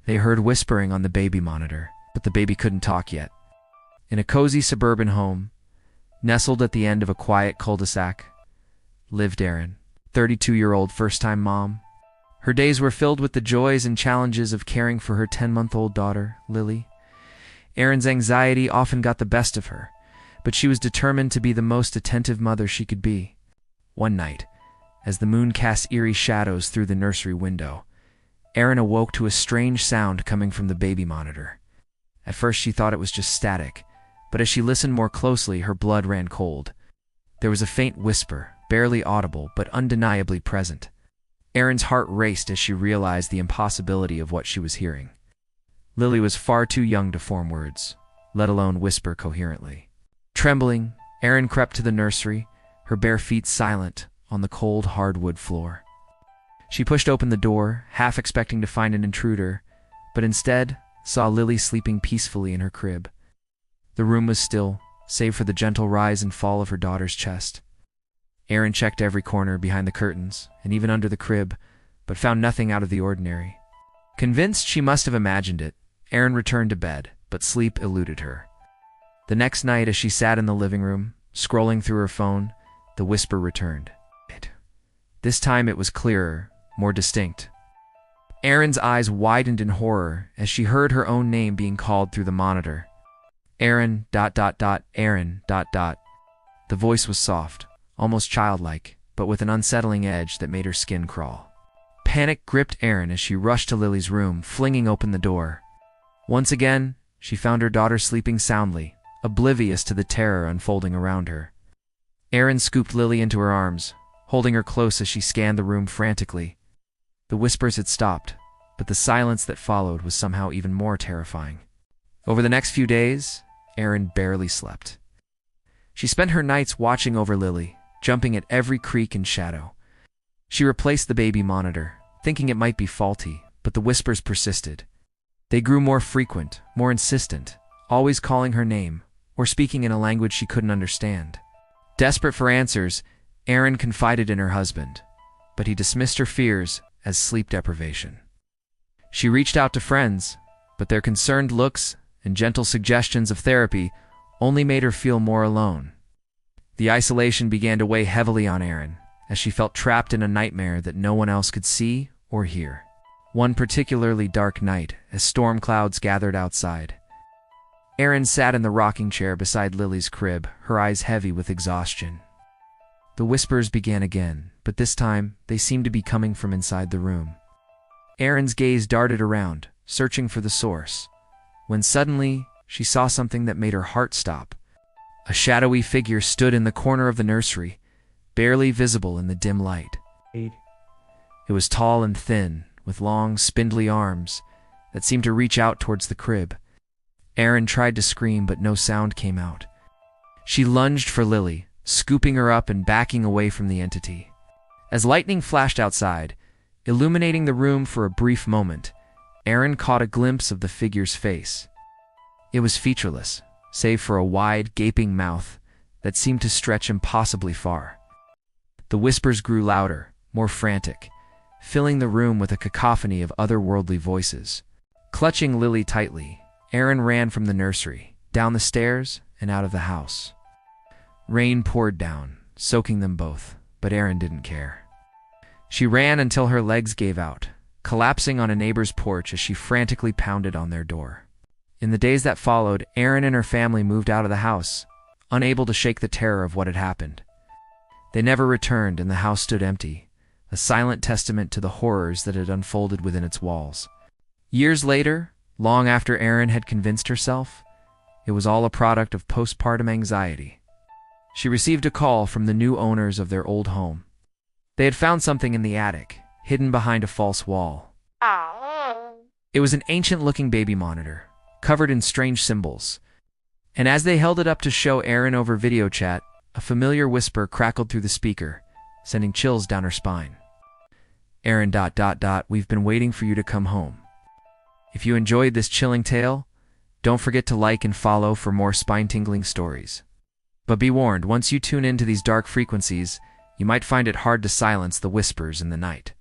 They heard whispering on the baby monitor, but the baby couldn't talk yet. In a cozy suburban home, nestled at the end of a quiet cul-de-sac, lived Erin, 32-year-old first-time mom. Her days were filled with the joys and challenges of caring for her 10-month-old daughter, Lily. Erin's anxiety often got the best of her, but she was determined to be the most attentive mother she could be. One night, as the moon cast eerie shadows through the nursery window, Erin awoke to a strange sound coming from the baby monitor. At first she thought it was just static, but as she listened more closely, her blood ran cold. There was a faint whisper, barely audible but undeniably present. Erin's heart raced as she realized the impossibility of what she was hearing. Lily was far too young to form words, let alone whisper coherently. Trembling, Erin crept to the nursery, her bare feet silent on the cold hardwood floor. She pushed open the door, half expecting to find an intruder, but instead saw Lily sleeping peacefully in her crib. The room was still, save for the gentle rise and fall of her daughter's chest. Erin checked every corner behind the curtains and even under the crib, but found nothing out of the ordinary. Convinced she must have imagined it, Erin returned to bed, but sleep eluded her. The next night, as she sat in the living room, scrolling through her phone, the whisper returned. This time it was clearer, more distinct. Erin's eyes widened in horror as she heard her own name being called through the monitor. Erin, Erin, The voice was soft, almost childlike, but with an unsettling edge that made her skin crawl. Panic gripped Erin as she rushed to Lily's room, flinging open the door. Once again, she found her daughter sleeping soundly, oblivious to the terror unfolding around her. Erin scooped Lily into her arms, holding her close as she scanned the room frantically. The whispers had stopped, but the silence that followed was somehow even more terrifying. Over the next few days, Erin barely slept. She spent her nights watching over Lily, jumping at every creak and shadow. She replaced the baby monitor, thinking it might be faulty, but the whispers persisted. They grew more frequent, more insistent, always calling her name, or speaking in a language she couldn't understand. Desperate for answers, Erin confided in her husband, but he dismissed her fears as sleep deprivation. She reached out to friends, but their concerned looks and gentle suggestions of therapy only made her feel more alone. The isolation began to weigh heavily on Erin, as she felt trapped in a nightmare that no one else could see or hear. One particularly dark night, as storm clouds gathered outside, Erin sat in the rocking chair beside Lily's crib, her eyes heavy with exhaustion. The whispers began again, but this time they seemed to be coming from inside the room. Erin's gaze darted around, searching for the source, when suddenly she saw something that made her heart stop. A shadowy figure stood in the corner of the nursery, barely visible in the dim light. It was tall and thin, with long, spindly arms that seemed to reach out towards the crib. Erin tried to scream, but no sound came out. She lunged for Lily, scooping her up and backing away from the entity. As lightning flashed outside, illuminating the room for a brief moment, Erin caught a glimpse of the figure's face. It was featureless, save for a wide, gaping mouth that seemed to stretch impossibly far. The whispers grew louder, more frantic, filling the room with a cacophony of otherworldly voices. Clutching Lily tightly, Erin ran from the nursery, down the stairs, and out of the house. Rain poured down, soaking them both, but Erin didn't care. She ran until her legs gave out, collapsing on a neighbor's porch as she frantically pounded on their door. In the days that followed, Erin and her family moved out of the house, unable to shake the terror of what had happened. They never returned, and the house stood empty, a silent testament to the horrors that had unfolded within its walls. Years later, long after Erin had convinced herself, it was all a product of postpartum anxiety. She received a call from the new owners of their old home. They had found something in the attic, hidden behind a false wall. It was an ancient-looking baby monitor, covered in strange symbols. And as they held it up to show Erin over video chat, a familiar whisper crackled through the speaker, sending chills down her spine. Erin, we've been waiting for you to come home. If you enjoyed this chilling tale, don't forget to like and follow for more spine-tingling stories. But be warned, once you tune into these dark frequencies, you might find it hard to silence the whispers in the night.